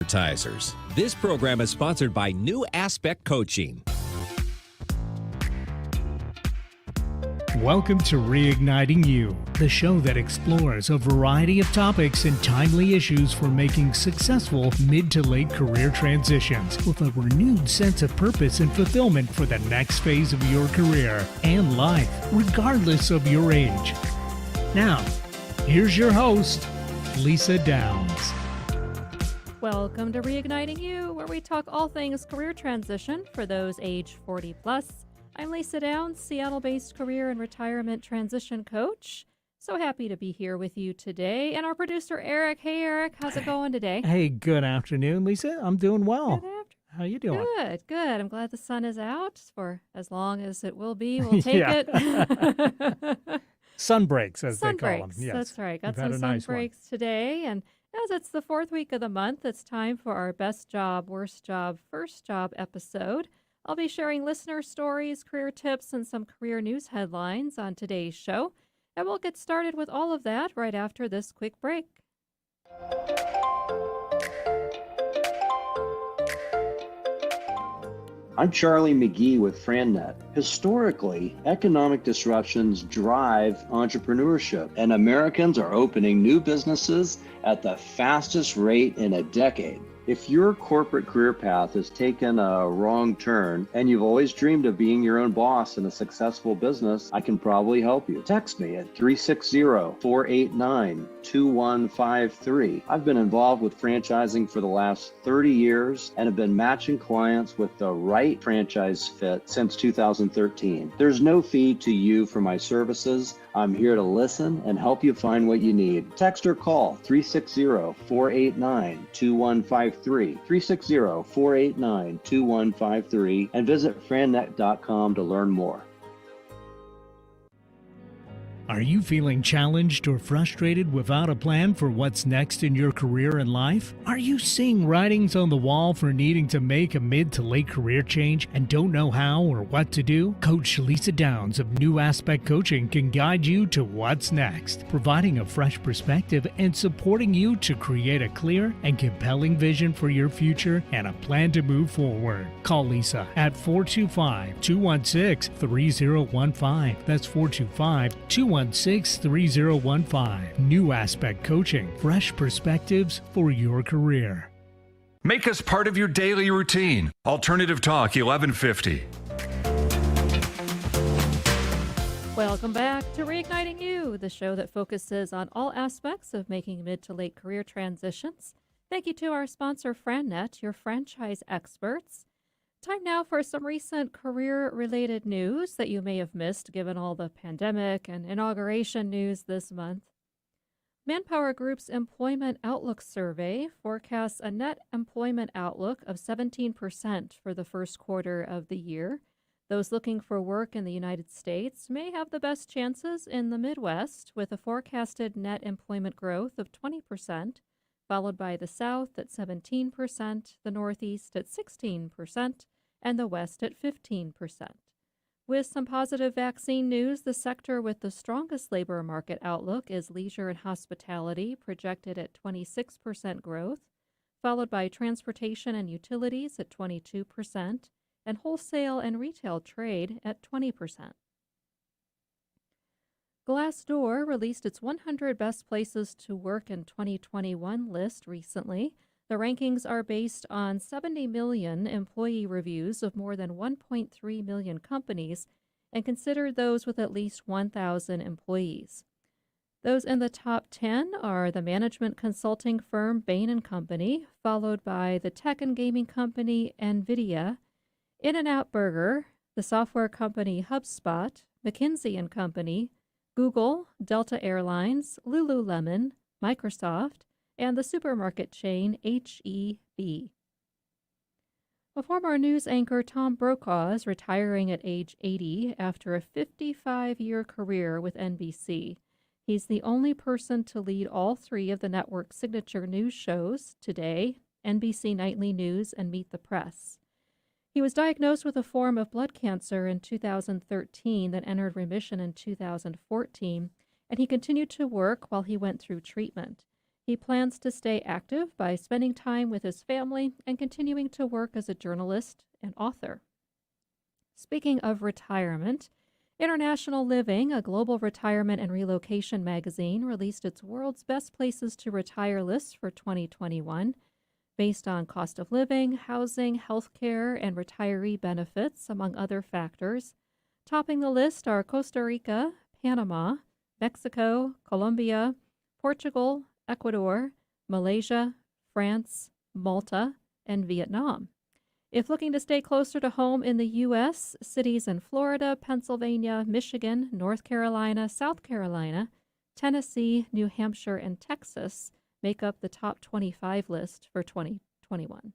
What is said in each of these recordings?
advertisers. This program is sponsored by New Aspect Coaching. Welcome to Reigniting You, the show that explores a variety of topics and timely issues for making successful mid to late career transitions with a renewed sense of purpose and fulfillment for the next phase of your career and life, regardless of your age. Now, here's your host, Lisa Downs. Welcome to Reigniting You, where we talk all things career transition for those age 40 plus. I'm Lisa Downs, Seattle-based career and retirement transition coach. So happy to be here with you today. And our producer, Eric. Hey, Eric. How's it going today? Hey, good afternoon, Lisa. I'm doing well. Good afternoon. How you doing? Good. I'm glad the sun is out for as long as it will be. We'll take it. Sun breaks, as Sun they call breaks. them. Yes. That's right. Got We've had some a sun nice one. breaks today. And as it's the fourth week of the month, it's time for our best job, worst job, first job episode. I'll be sharing listener stories, career tips, and some career news headlines on today's show. And we'll get started with all of that right after this quick break. I'm Charlie McGee with FranNet. Historically, economic disruptions drive entrepreneurship, and Americans are opening new businesses at the fastest rate in a decade. If your corporate career path has taken a wrong turn and you've always dreamed of being your own boss in a successful business, I can probably help you. Text me at 360-489-2153. I've been involved with franchising for the last 30 years and have been matching clients with the right franchise fit since 2013. There's no fee to you for my services. I'm here to listen and help you find what you need. Text or call 360-489-2153. 360-489-2153 and visit frannet.com to learn more. Are you feeling challenged or frustrated without a plan for what's next in your career and life? Are you seeing writings on the wall for needing to make a mid to late career change and don't know how or what to do? Coach Lisa Downs of New Aspect Coaching can guide you to what's next, providing a fresh perspective and supporting you to create a clear and compelling vision for your future and a plan to move forward. Call Lisa at 425-216-3015. That's 425-216-3015. New Aspect Coaching, fresh perspectives for your career. Make us part of your daily routine. Alternative Talk 1150. Welcome back to Reigniting You, the show that focuses on all aspects of making mid to late career transitions. Thank you to our sponsor, FranNet, your franchise experts. Time now for some recent career-related news that you may have missed given all the pandemic and inauguration news this month. Manpower Group's Employment Outlook Survey forecasts a net employment outlook of 17% for the first quarter of the year. Those looking for work in the United States may have the best chances in the Midwest, with a forecasted net employment growth of 20%, followed by the South at 17%, the Northeast at 16%, and the West at 15%. With some positive vaccine news, the sector with the strongest labor market outlook is leisure and hospitality, projected at 26% growth, followed by transportation and utilities at 22%, and wholesale and retail trade at 20%. Glassdoor released its 100 Best Places to Work in 2021 list recently. The rankings are based on 70 million employee reviews of more than 1.3 million companies and considered those with at least 1,000 employees. Those in the top 10 are the management consulting firm Bain & Company, followed by the tech and gaming company NVIDIA, In-N-Out Burger, the software company HubSpot, McKinsey & Company, Google, Delta Airlines, Lululemon, Microsoft, and the supermarket chain H-E-B. A former news anchor, Tom Brokaw, is retiring at age 80 after a 55-year career with NBC. He's the only person to lead all three of the network's signature news shows, Today, NBC Nightly News, and Meet the Press. He was diagnosed with a form of blood cancer in 2013 that entered remission in 2014, and he continued to work while he went through treatment. He plans to stay active by spending time with his family and continuing to work as a journalist and author. Speaking of retirement, International Living, a global retirement and relocation magazine, released its World's Best Places to Retire list for 2021 based on cost of living, housing, healthcare, and retiree benefits, among other factors. Topping the list are Costa Rica, Panama, Mexico, Colombia, Portugal, Ecuador, Malaysia, France, Malta, and Vietnam. If looking to stay closer to home in the U.S., cities in Florida, Pennsylvania, Michigan, North Carolina, South Carolina, Tennessee, New Hampshire, and Texas make up the top 25 list for 2021.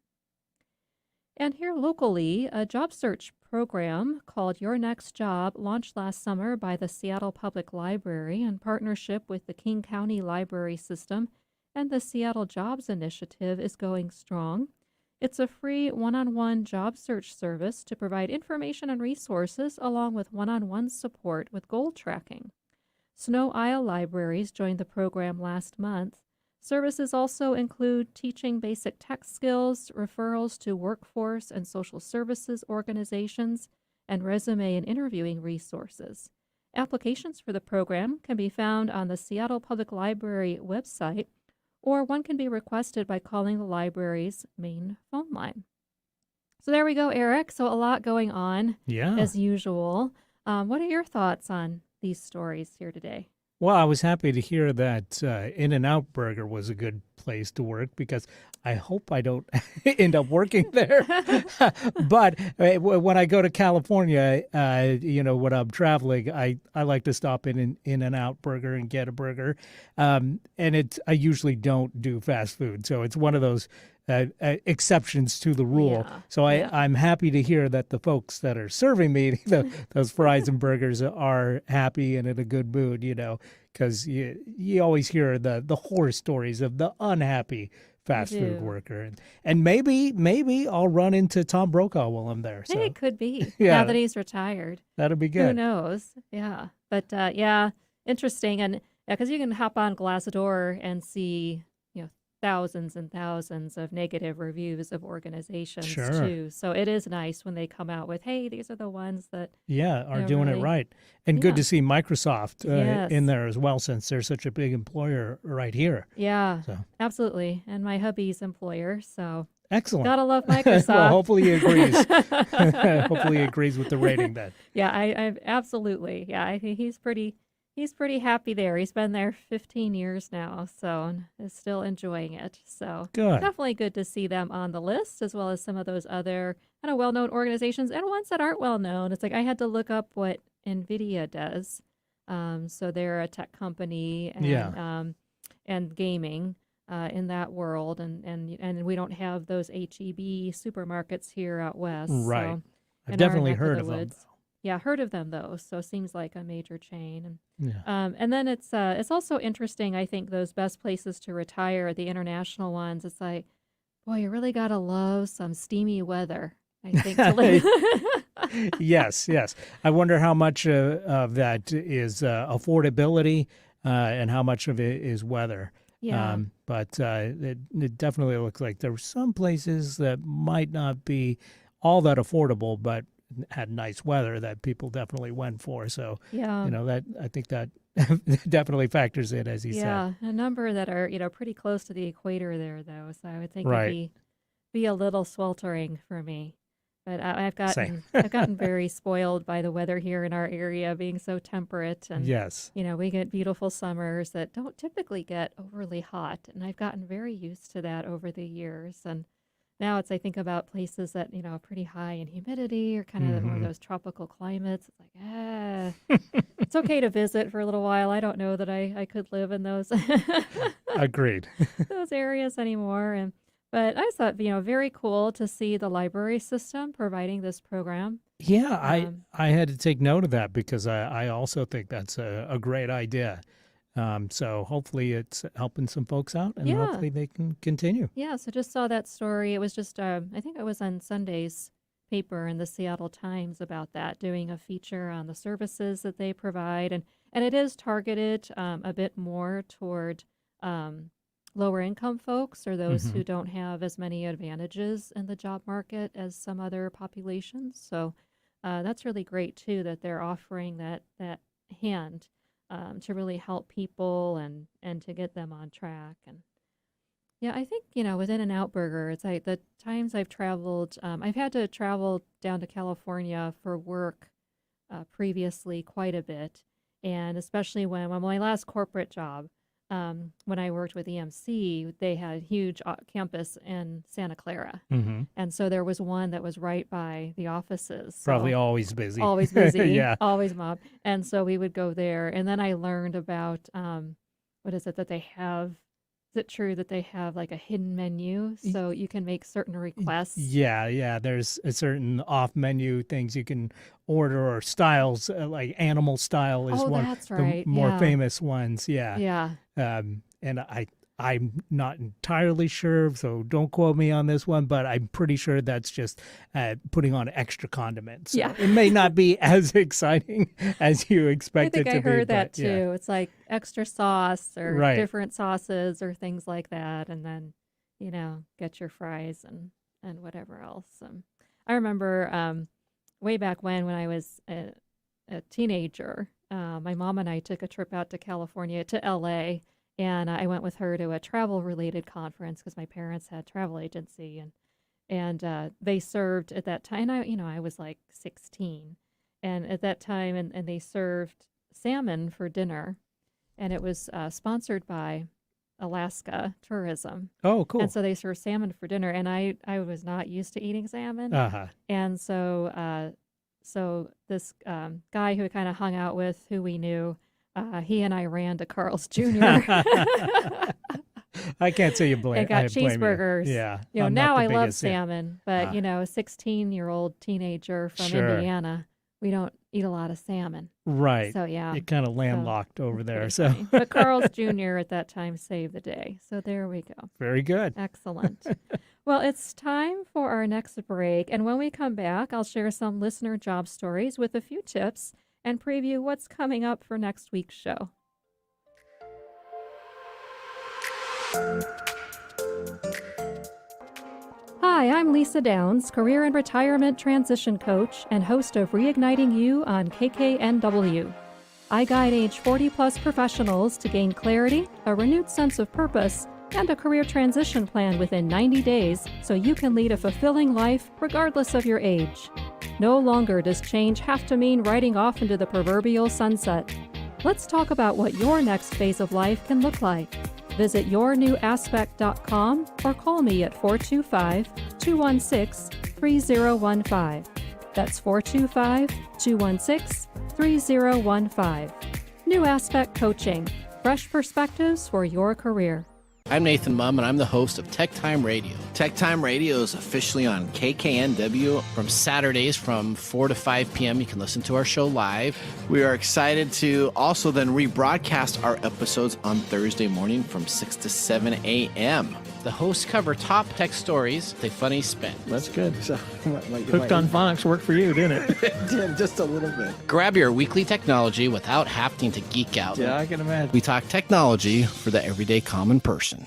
And here locally, a job search program called Your Next Job launched last summer by the Seattle Public Library in partnership with the King County Library System, and the Seattle Jobs Initiative is going strong. It's a free one-on-one job search service to provide information and resources along with one-on-one support with goal tracking. Snow Isle Libraries joined the program last month. Services also include teaching basic tech skills, referrals to workforce and social services organizations, and resume and interviewing resources. Applications for the program can be found on the Seattle Public Library website, or one can be requested by calling the library's main phone line. So there we go, Eric. So a lot going on, as usual. What are your thoughts on these stories here today? Well, I was happy to hear that In-N-Out Burger was a good place to work, because I hope I don't end up working there. But when I go to California, when I'm traveling, I like to stop in In-N-Out Burger and get a burger. And I usually don't do fast food. So it's one of those exceptions to the rule. Yeah, So I'm happy to hear that the folks that are serving me those fries and burgers are happy and in a good mood, because you always hear the horror stories of the unhappy fast food worker. And maybe I'll run into Tom Brokaw while I'm there. So. Hey, it could be, now that he's retired. That'll be good. Who knows? Yeah. But interesting. And because you can hop on Glassdoor and see thousands and thousands of negative reviews of organizations too. So it is nice when they come out with, hey, these are the ones that are doing it right. And good to see Microsoft in there as well, since they're such a big employer right here. Yeah, absolutely. And my hubby's employer, so excellent. Gotta love Microsoft. Well, hopefully he agrees. Hopefully he agrees with the rating then. Yeah, I absolutely. Yeah, I think he's pretty happy there. He's been there 15 years now, so is still enjoying it. So definitely good to see them on the list, as well as some of those other kind of well-known organizations and ones that aren't well-known. It's like I had to look up what NVIDIA does. So they're a tech company and gaming in that world, and we don't have those HEB supermarkets here out west. Right. So I've definitely heard of them. Yeah, heard of them though. So seems like a major chain. And then it's also interesting. I think those best places to retire, the international ones. It's like, boy, you really gotta love some steamy weather, I think, to live. Yes. I wonder how much of that is affordability and how much of it is weather. Yeah. But it definitely looks like there were some places that might not be all that affordable, but had nice weather that people definitely went for. So, that I think that definitely factors in, as he said. Yeah, a number that are, pretty close to the equator there, though. So I would think it'd be a little sweltering for me. But I've gotten very spoiled by the weather here in our area being so temperate. And, we get beautiful summers that don't typically get overly hot. And I've gotten very used to that over the years. And now I think about places that, are pretty high in humidity or kind of one of those tropical climates. It's like, it's okay to visit for a little while. I don't know that I could live in those Agreed. those areas anymore. But I thought, very cool to see the library system providing this program. Yeah, I had to take note of that, because I also think that's a great idea. So hopefully it's helping some folks out, and hopefully they can continue. Yeah, so just saw that story. It was just, I think it was on Sunday's paper in the Seattle Times about that, doing a feature on the services that they provide. And it is targeted a bit more toward lower income folks or those who don't have as many advantages in the job market as some other populations. So that's really great too that they're offering that hand to really help people and to get them on track. And yeah, I think with In-N-Out Burger, it's like the times I've traveled, I've had to travel down to California for work previously quite a bit, and especially when my last corporate job. When I worked with EMC, they had a huge campus in Santa Clara. And so there was one that was right by the offices. So Probably always busy. always busy, Yeah. always mob. And so we would go there. And then I learned about what is it that they have? Is it true that they have like a hidden menu so you can make certain requests? Yeah. There's a certain off-menu things you can order or styles, like animal style is one That's the right. more Yeah. famous ones. Yeah. Yeah. And I'm not entirely sure, so don't quote me on this one, but I'm pretty sure that's just putting on extra condiments. So Yeah. it may not be as exciting as you I expect think it to I be. heard that but yeah. too. It's like extra sauce or Right. different sauces or things like that. And then, get your fries and whatever else. I remember way back when I was a teenager, my mom and I took a trip out to California, to LA, and I went with her to a travel-related conference because my parents had travel agency, and they served at that time. I was like 16, and at that time, and they served salmon for dinner, and it was sponsored by Alaska Tourism. Oh, cool. And so they served salmon for dinner, and I was not used to eating salmon, and so this guy who we kind of hung out with, who we knew, he and I ran to Carl's Jr. I can't say you blame. and got I blame you. cheeseburgers. Yeah. You know, I'm not now the I love biggest, yeah. salmon, but Ah. a 16-year-old teenager from Sure. Indiana, we don't eat a lot of salmon. Right. So yeah, It kind of landlocked over it's there. pretty So funny. But Carl's Jr. at that time saved the day. So there we go. very good. Excellent. Well, it's time for our next break. And when we come back, I'll share some listener job stories with a few tips and preview what's coming up for next week's show. Hi, I'm Lisa Downs, career and retirement transition coach and host of Reigniting You on KKNW. I guide age 40-plus professionals to gain clarity, a renewed sense of purpose, and a career transition plan within 90 days so you can lead a fulfilling life regardless of your age. No longer does change have to mean riding off into the proverbial sunset. Let's talk about what your next phase of life can look like. Visit yournewaspect.com or call me at 425-216-3015. That's 425-216-3015. New Aspect Coaching. Fresh perspectives for your career. I'm Nathan Mumm, and I'm the host of Tech Time Radio. Tech Time Radio is officially on KKNW from Saturdays from 4 to 5 p.m. You can listen to our show live. We are excited to also then rebroadcast our episodes on Thursday morning from 6 to 7 a.m. The hosts cover top tech stories with a funny spin. That's good. So, Hooked on Phonics worked for you, didn't it? It did, just a little bit. Grab your weekly technology without having to geek out. Yeah, I can imagine. We talk technology for the everyday common person.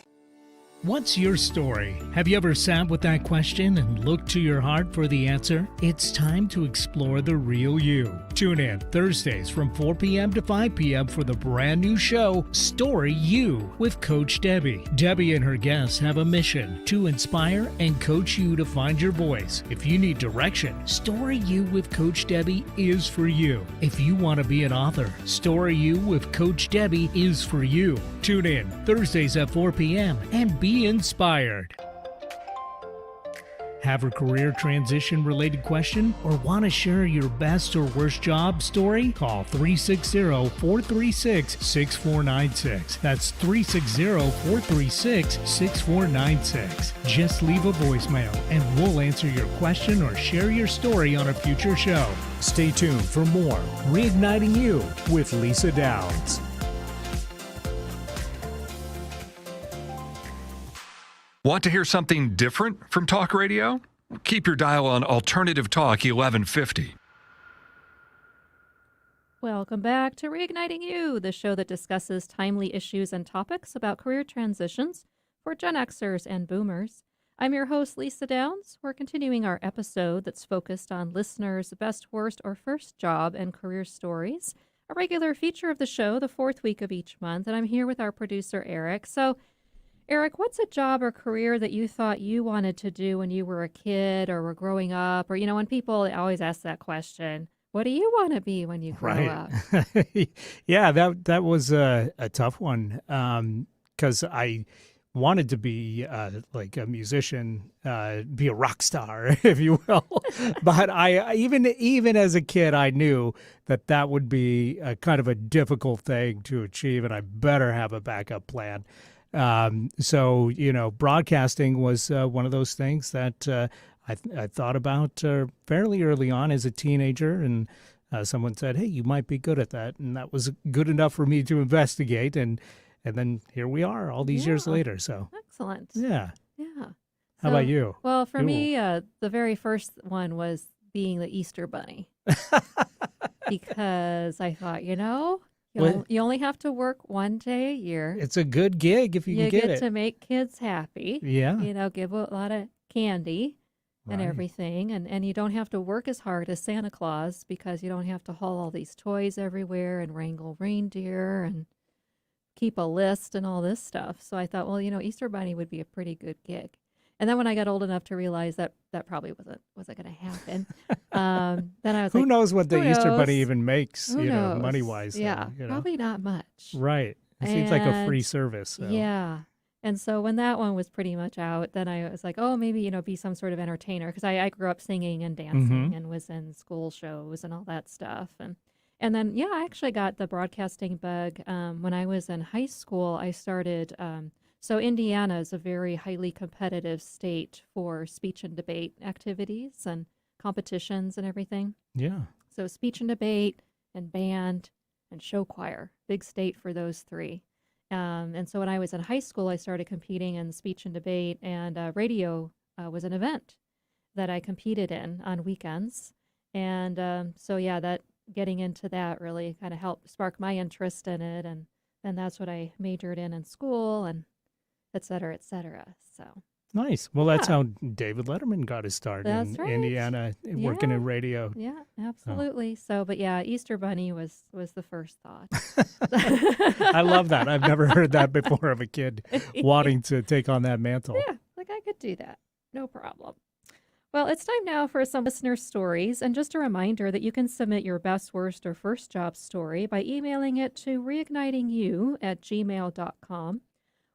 What's your story? Have you ever sat with that question and looked to your heart for the answer? It's time to explore the real you. Tune in Thursdays from 4 p.m. to 5 p.m. for the brand new show, Story You, with Coach Debbie. Debbie and her guests have a mission to inspire and coach you to find your voice. If you need direction, Story You with Coach Debbie is for you. If you want to be an author, Story You with Coach Debbie is for you. Tune in Thursdays at 4 p.m. and be inspired. Have a career transition related question or want to share your best or worst job story? Call 360-436-6496. That's 360-436-6496. Just leave a voicemail and we'll answer your question or share your story on a future show. Stay tuned for more Reigniting You with Lisa Downs. Want to hear something different from talk radio? Keep your dial on Alternative Talk 1150. Welcome back to Reigniting You, the show that discusses timely issues and topics about career transitions for Gen Xers and Boomers. I'm your host, Lisa Downs. We're continuing our episode that's focused on listeners' best, worst, or first job and career stories, a regular feature of the show the fourth week of each month, and I'm here with our producer, Eric. So, Eric, what's a job or career that you thought you wanted to do when you were a kid or were growing up? Or, when people always ask that question, what do you want to be when you grow up? Yeah, that was a tough one because I wanted to be like a musician, be a rock star, if you will. But I even as a kid, I knew that would be a kind of a difficult thing to achieve, and I better have a backup plan. So, broadcasting was one of those things that I thought about fairly early on as a teenager, and someone said, "Hey, you might be good at that," and that was good enough for me to investigate, and then here we are, all these years later. So excellent. Yeah. Yeah. How about you? Well, for me, the very first one was being the Easter Bunny, because I thought, you only have to work one day a year. It's a good gig if you can get it. You get to make kids happy. Yeah. Give a lot of candy and everything. And you don't have to work as hard as Santa Claus because you don't have to haul all these toys everywhere and wrangle reindeer and keep a list and all this stuff. So I thought, well, Easter Bunny would be a pretty good gig. And then when I got old enough to realize that probably wasn't going to happen, then I was Who knows what the Easter Bunny even makes, Who knows? money-wise. Yeah, probably not much. Right. It seems like a free service. So. Yeah. And so when that one was pretty much out, then I was like, oh, maybe, be some sort of entertainer. Because I grew up singing and dancing and was in school shows and all that stuff. And then, I actually got the broadcasting bug when I was in high school. I started... So Indiana is a very highly competitive state for speech and debate activities and competitions and everything. Yeah. So speech and debate and band and show choir, big state for those three. And so when I was in high school, I started competing in speech and debate, and radio was an event that I competed in on weekends. And that getting into that really kind of helped spark my interest in it. And then that's what I majored in school and et cetera, et cetera. So nice. Well, that's how David Letterman got his start in right. Indiana, working in radio. Yeah, absolutely. So, but Easter Bunny was the first thought. I love that. I've never heard that before of a kid wanting to take on that mantle. Yeah, like I could do that. No problem. Well, it's time now for some listener stories. And just a reminder that you can submit your best, worst, or first job story by emailing it to reignitingyou@gmail.com.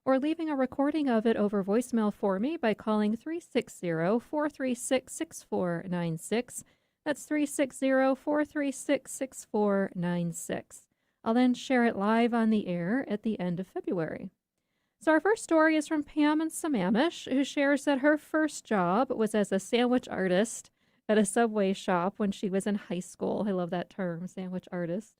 or leaving a recording of it over voicemail for me by calling 360-436-6496. That's 360-436-6496. I'll then share it live on the air at the end of February. So our first story is from Pam in Sammamish, who shares that her first job was as a sandwich artist at a Subway shop when she was in high school. I love that term, sandwich artist.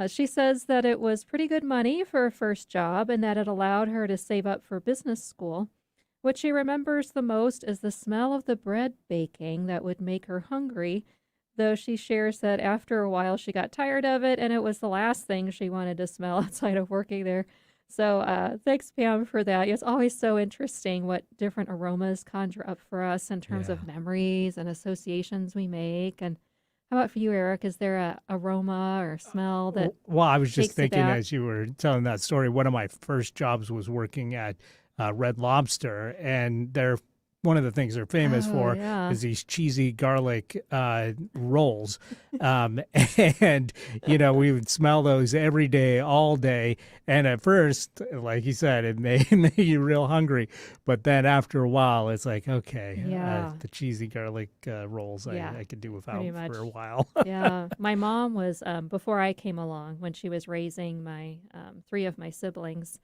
She says that it was pretty good money for her first job and that it allowed her to save up for business school. What she remembers the most is the smell of the bread baking that would make her hungry, though she shares that after a while she got tired of it and it was the last thing she wanted to smell outside of working there. So thanks, Pam, for that. It's always so interesting what different aromas conjure up for us in terms of memories and associations we make. And how about for you, Eric? Is there a aroma or smell that Well, I was just takes you thinking back? as you were telling that story, one of my first jobs was working at Red Lobster, and one of the things they're famous for is these cheesy garlic rolls. And, we would smell those every day, all day. And at first, like you said, it made you real hungry. But then after a while, it's like, okay, the cheesy garlic rolls I could do without for a while. Yeah. My mom was, before I came along, when she was raising my three of my siblings,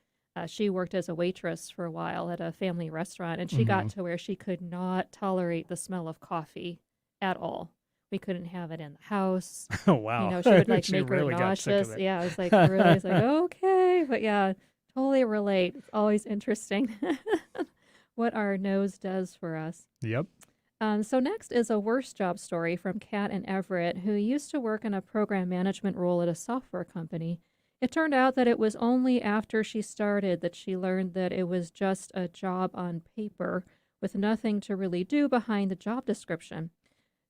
she worked as a waitress for a while at a family restaurant, and she got to where she could not tolerate the smell of coffee at all. We couldn't have it in the house. Oh, wow. She would make really her got sick of nauseous. it. Yeah, I was like, really, I was like, okay. But totally relate. It's always interesting what our nose does for us. Yep. So next is a worst job story from Kat and Everett, who used to work in a program management role at a software company. It turned out that it was only after she started that she learned that it was just a job on paper with nothing to really do behind the job description.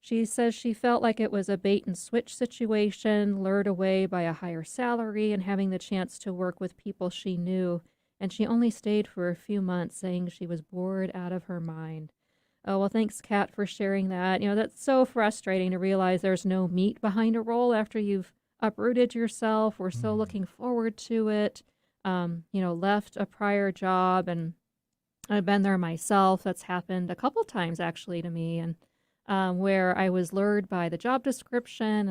She says she felt like it was a bait and switch situation, lured away by a higher salary and having the chance to work with people she knew. And she only stayed for a few months, saying she was bored out of her mind. Oh, well, thanks, Kat, for sharing that. That's so frustrating to realize there's no meat behind a role after you've uprooted yourself. We're so looking forward to it. Left a prior job, and I've been there myself. That's happened a couple times actually to me, and where I was lured by the job description,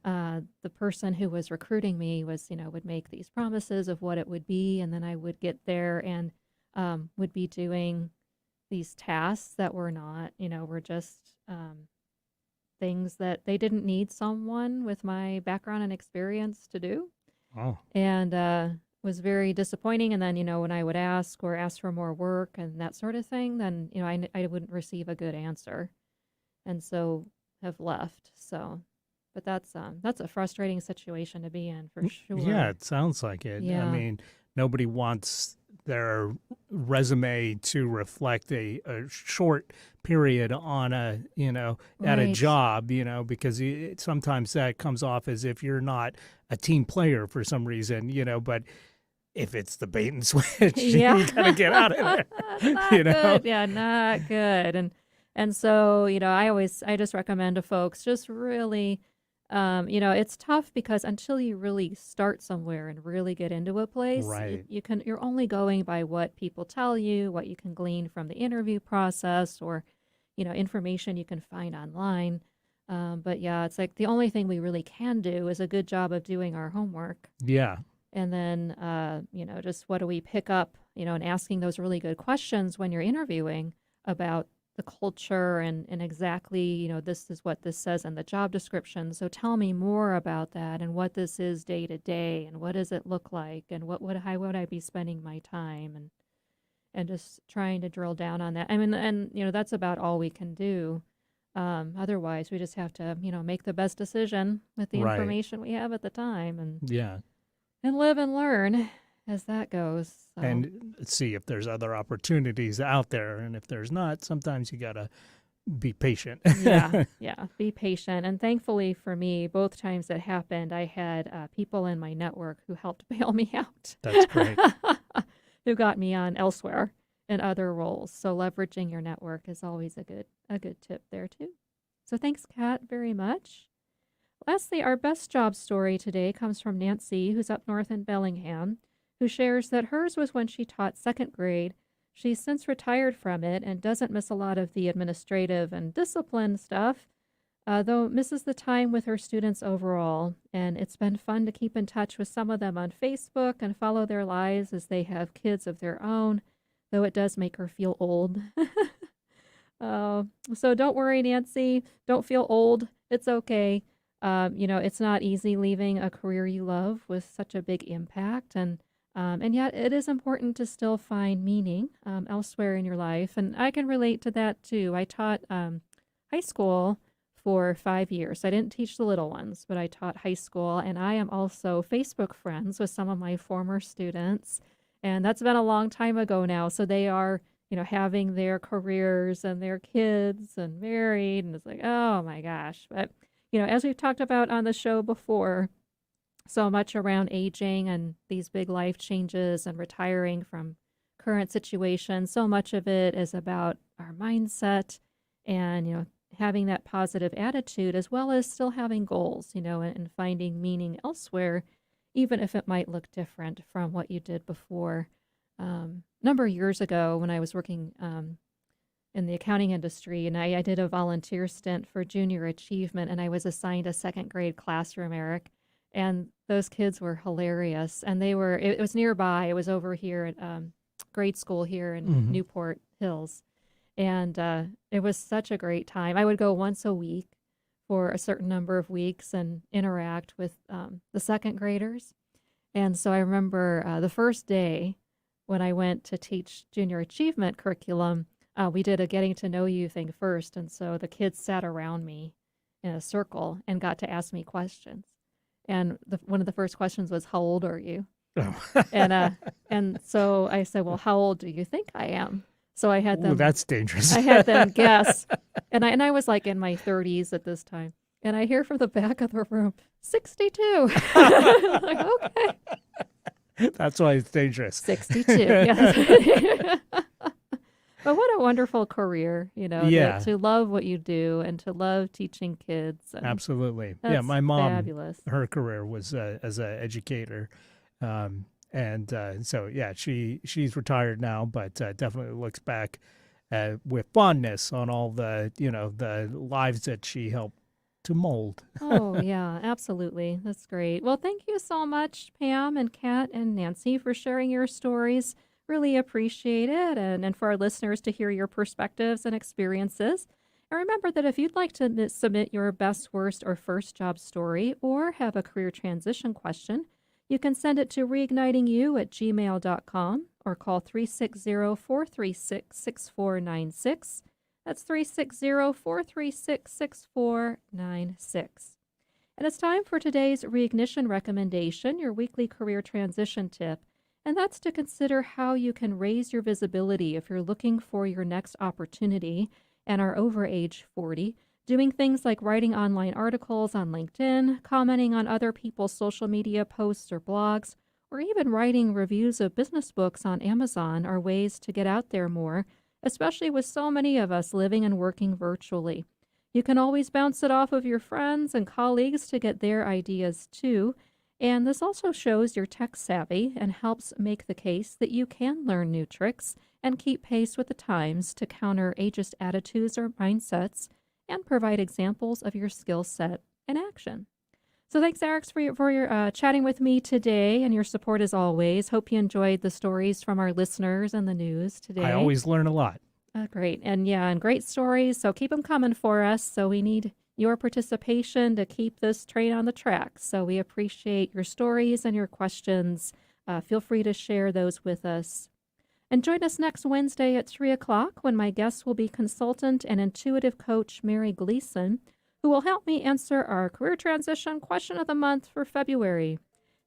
and the person who was recruiting me would make these promises of what it would be, and then I would get there and would be doing these tasks that were not, were just things that they didn't need someone with my background and experience to do. Oh. And was very disappointing. And then, when I would ask for more work and that sort of thing, then, I wouldn't receive a good answer. And so have left. So, but that's a frustrating situation to be in for sure. Yeah, it sounds like it. Yeah. I mean, nobody wants their resume to reflect a short period on at a Right. job, because sometimes that comes off as if you're not a team player for some reason, but if it's the bait and switch, Yeah. you gotta get out of there. Not good. Yeah, not good. And so, I just recommend to folks just really, it's tough because until you really start somewhere and really get into a place, Right. you're only going by what people tell you, what you can glean from the interview process, or, information you can find online. But yeah, it's like the only thing we really can do is a good job of doing our homework. Yeah. And then, just what do we pick up, and asking those really good questions when you're interviewing about the culture and exactly, this is what this says in the job description. So tell me more about that and what this is day to day and what does it look like and how would I be spending my time, and just trying to drill down on that. I mean, and, that's about all we can do. Otherwise, we just have to, make the best decision with the Right. information we have at the time, Yeah. and live and learn as that goes. So. And see if there's other opportunities out there. And if there's not, sometimes you got to be patient. yeah, be patient. And thankfully for me, both times that happened, I had people in my network who helped bail me out. That's great. Who got me on elsewhere in other roles. So leveraging your network is always a good tip there too. So thanks, Kat, very much. Lastly, our best job story today comes from Nancy, who's up north in Bellingham, who shares that hers was when she taught second grade. She's since retired from it and doesn't miss a lot of the administrative and discipline stuff, though misses the time with her students overall. And it's been fun to keep in touch with some of them on Facebook and follow their lives as they have kids of their own, though it does make her feel old. So don't worry, Nancy. Don't feel old. It's okay. It's not easy leaving a career you love with such a big impact, and yet it is important to still find meaning elsewhere in your life. And I can relate to that too. I taught high school for 5 years. I didn't teach the little ones, but I taught high school, and I am also Facebook friends with some of my former students. And that's been a long time ago now. So they are, having their careers and their kids and married, and it's like, oh my gosh. But as we've talked about on the show before, so much around aging and these big life changes and retiring from current situations, so much of it is about our mindset and, having that positive attitude, as well as still having goals, and finding meaning elsewhere, even if it might look different from what you did before. Number of years ago when I was working in the accounting industry, and I did a volunteer stint for junior achievement, and I was assigned a second grade classroom, Eric, and those kids were hilarious. And it was nearby. It was over here at grade school here in Newport Hills. And it was such a great time. I would go once a week for a certain number of weeks and interact with the second graders. And so I remember the first day when I went to teach junior achievement curriculum, we did a getting to know you thing first. And so the kids sat around me in a circle and got to ask me questions. And one of the first questions was, "How old are you?" Oh. And so I said, "Well, how old do you think I am?" So I had Ooh, them. that's dangerous. I had them guess, and I was like in my 30s at this time. And I hear from the back of the room, 62. Like, okay. That's why it's dangerous. 62. Yes. But what a wonderful career, Yeah. to love what you do and to love teaching kids. And Absolutely. Yeah, that's my mom, fabulous. her career was as an educator. So, yeah, she's retired now, but definitely looks back with fondness on all the, the lives that she helped to mold. Oh, yeah, absolutely. That's great. Well, thank you so much, Pam and Kat and Nancy, for sharing your stories. Really appreciate it. And for our listeners to hear your perspectives and experiences. And remember that if you'd like to submit your best, worst, or first job story or have a career transition question, you can send it to reignitiingyou@gmail.com or call 360-436-6496. That's 360-436-6496. And it's time for today's Reignition recommendation, your weekly career transition tip. And that's to consider how you can raise your visibility if you're looking for your next opportunity and are over age 40, doing things like writing online articles on LinkedIn, commenting on other people's social media posts or blogs, or even writing reviews of business books on Amazon are ways to get out there more, especially with so many of us living and working virtually. You can always bounce it off of your friends and colleagues to get their ideas too. And this also shows you're tech savvy and helps make the case that you can learn new tricks and keep pace with the times to counter ageist attitudes or mindsets and provide examples of your skill set in action. So thanks, Eric, for your chatting with me today and your support as always. Hope you enjoyed the stories from our listeners and the news today. I always learn a lot. Great. And great stories. So keep them coming for us. So we need your participation to keep this train on the track. So we appreciate your stories and your questions. Feel free to share those with us. And join us next Wednesday at 3 o'clock when my guest will be consultant and intuitive coach Mary Gleason, who will help me answer our career transition question of the month for February.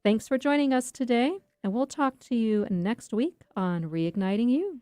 Thanks for joining us today, and we'll talk to you next week on Reigniting You.